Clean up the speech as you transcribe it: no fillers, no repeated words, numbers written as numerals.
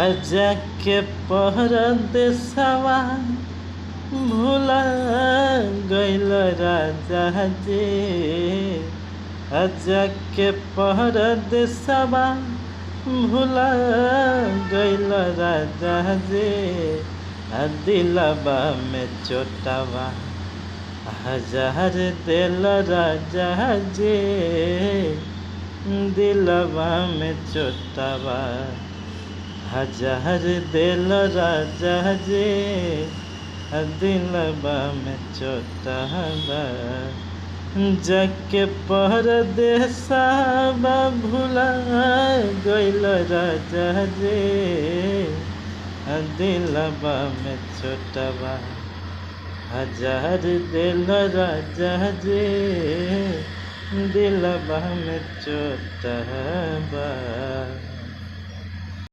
जाके परदेसवा भुला गइल राजा जी। जाके परदेसवा भुला गइल राजा जी। दिलवा में चोटवा हजार दिल राजा जी। दिलवा में चोटवा हजार दिल राजा जी। दिलवा में चोटवा जाके परदेसवा भुला गइल राजा जी। दिलवा में चोटवा हजार दिल राजा जी। दिलवा में चोटवा।